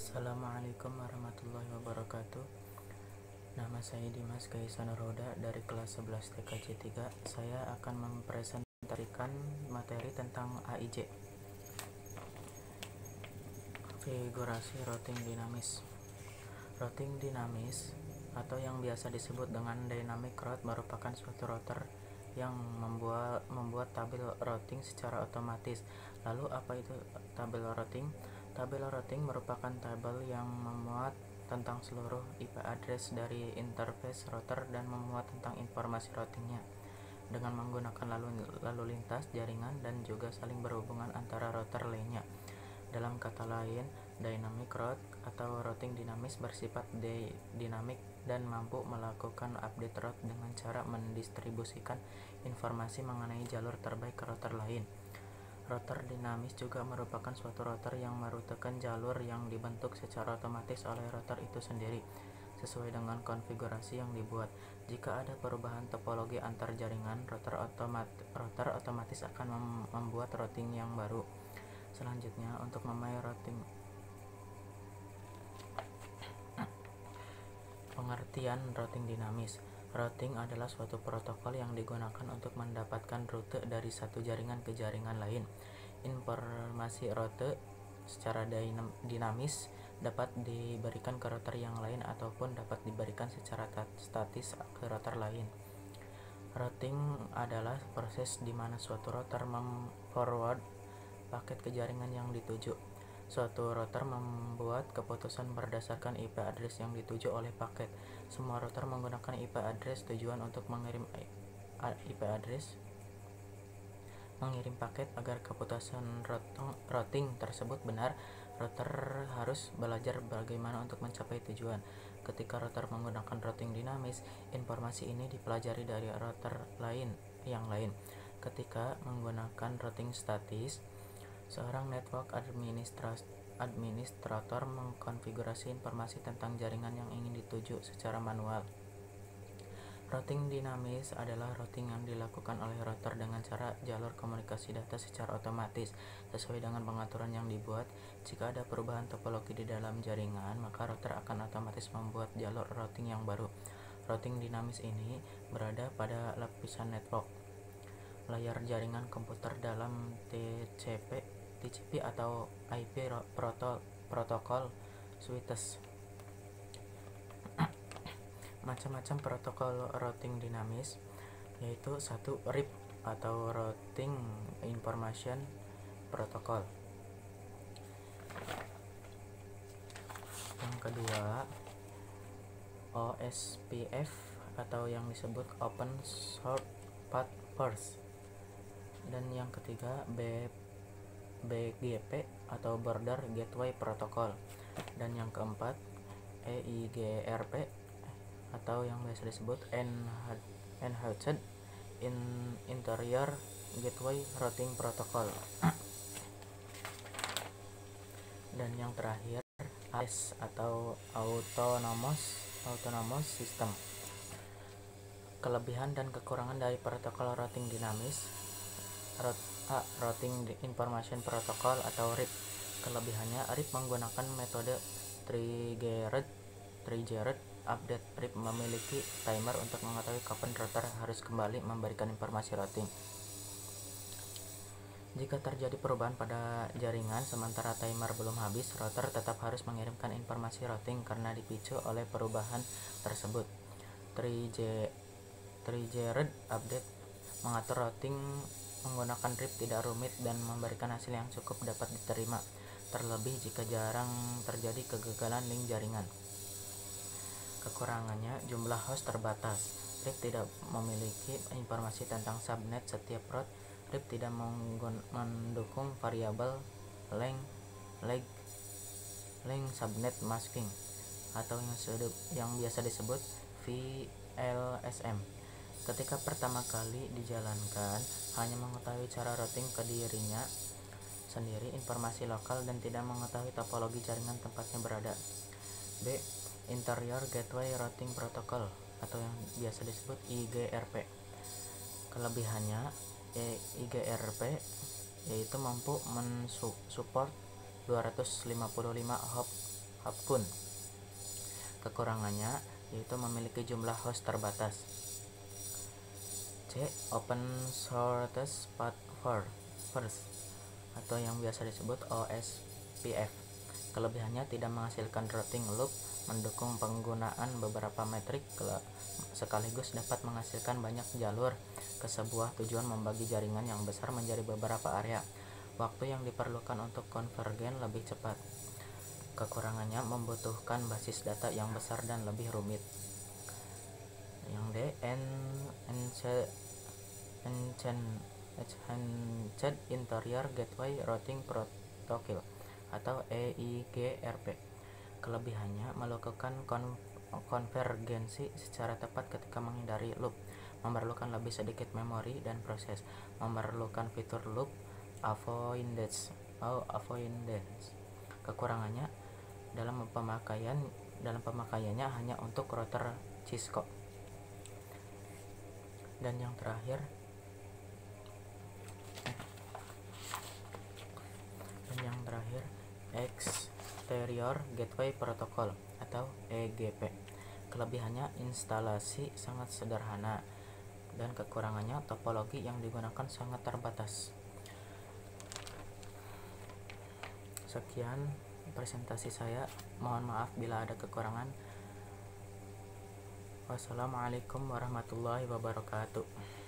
Assalamualaikum warahmatullahi wabarakatuh. Nama saya Dimas Gaisana Roda dari kelas 11 TKJ 3. Saya akan mempresentasikan materi tentang AIJ. Konfigurasi routing dinamis. Routing dinamis atau yang biasa disebut dengan dynamic route merupakan suatu router yang membuat tabel routing secara otomatis. Lalu apa itu tabel routing? Tabel routing merupakan tabel yang memuat tentang seluruh IP address dari interface router dan memuat tentang informasi routingnya dengan menggunakan lalu lintas jaringan dan juga saling berhubungan antara router lainnya. Dalam kata lain, dynamic route atau routing dinamis bersifat dinamik dan mampu melakukan update route dengan cara mendistribusikan informasi mengenai jalur terbaik ke router lain. Router dinamis juga merupakan suatu router yang merutekan jalur yang dibentuk secara otomatis oleh router itu sendiri, sesuai dengan konfigurasi yang dibuat. Jika ada perubahan topologi antar jaringan, router otomatis akan membuat routing yang baru. Selanjutnya, untuk memahami routing. Pengertian routing dinamis. Routing adalah suatu protokol yang digunakan untuk mendapatkan rute dari satu jaringan ke jaringan lain. Informasi rute secara dinamis dapat diberikan ke router yang lain ataupun dapat diberikan secara statis ke router lain. Routing adalah proses di mana suatu router forward paket ke jaringan yang dituju. Suatu router membuat keputusan berdasarkan IP address yang dituju oleh paket. Semua router menggunakan IP address tujuan untuk mengirim paket. Agar keputusan routing tersebut benar, router harus belajar bagaimana untuk mencapai tujuan. Ketika router menggunakan routing dinamis, informasi ini dipelajari dari router yang lain. Ketika menggunakan routing statis, seorang network administrator mengkonfigurasi informasi tentang jaringan yang ingin dituju secara manual. Routing dinamis adalah routing yang dilakukan oleh router dengan cara jalur komunikasi data secara otomatis sesuai dengan pengaturan yang dibuat. Jika ada perubahan topologi di dalam jaringan, maka router akan otomatis membuat jalur routing yang baru. Routing dinamis ini berada pada lapisan network, layar jaringan komputer dalam TCP atau IP protokol suites. Macam-macam protokol routing dinamis, yaitu 1. RIP atau Routing Information Protocol. Yang kedua, OSPF atau yang disebut Open Short Path First. Dan yang ketiga, BGP atau Border Gateway Protocol. Dan yang keempat, EIGRP atau yang biasa disebut Enhanced Interior Gateway Routing Protocol. Dan yang terakhir, AS atau Autonomous System. Kelebihan dan kekurangan dari protokol routing dinamis. Routing Information Protocol atau RIP. Kelebihannya, RIP menggunakan metode triggered update. RIP memiliki timer untuk mengetahui kapan router harus kembali memberikan informasi routing. Jika terjadi perubahan pada jaringan sementara timer belum habis, router tetap harus mengirimkan informasi routing karena dipicu oleh perubahan tersebut. Triggered update mengatur routing menggunakan RIP tidak rumit dan memberikan hasil yang cukup dapat diterima, terlebih jika jarang terjadi kegagalan link jaringan. Kekurangannya, jumlah host terbatas. RIP tidak memiliki informasi tentang subnet setiap route. RIP tidak mendukung variabel length subnet masking atau yang biasa disebut VLSM. Ketika pertama kali dijalankan, hanya mengetahui cara routing ke dirinya sendiri, informasi lokal, dan tidak mengetahui topologi jaringan tempatnya berada. B. Interior Gateway Routing Protocol atau yang biasa disebut IGRP. Kelebihannya, IGRP yaitu mampu mensupport 255 hop pun. Kekurangannya yaitu memiliki jumlah host terbatas. C. Open Source Platforms atau yang biasa disebut OSPF. Kelebihannya tidak menghasilkan routing loop, mendukung penggunaan beberapa metrik sekaligus dapat menghasilkan banyak jalur ke sebuah tujuan, membagi jaringan yang besar menjadi beberapa area. Waktu yang diperlukan untuk konvergen lebih cepat. Kekurangannya membutuhkan basis data yang besar dan lebih rumit. Yang D. Enhanced Interior Gateway Routing Protocol atau EIGRP. Kelebihannya melakukan konvergensi secara tepat ketika menghindari loop, memerlukan lebih sedikit memori dan proses, memerlukan fitur loop avoidance. Kekurangannya dalam pemakaiannya hanya untuk router Cisco. Dan yang terakhir Exterior Gateway Protocol atau EGP. Kelebihannya instalasi sangat sederhana dan kekurangannya topologi yang digunakan sangat terbatas. Sekian presentasi saya, mohon maaf bila ada kekurangan. Wassalamualaikum warahmatullahi wabarakatuh.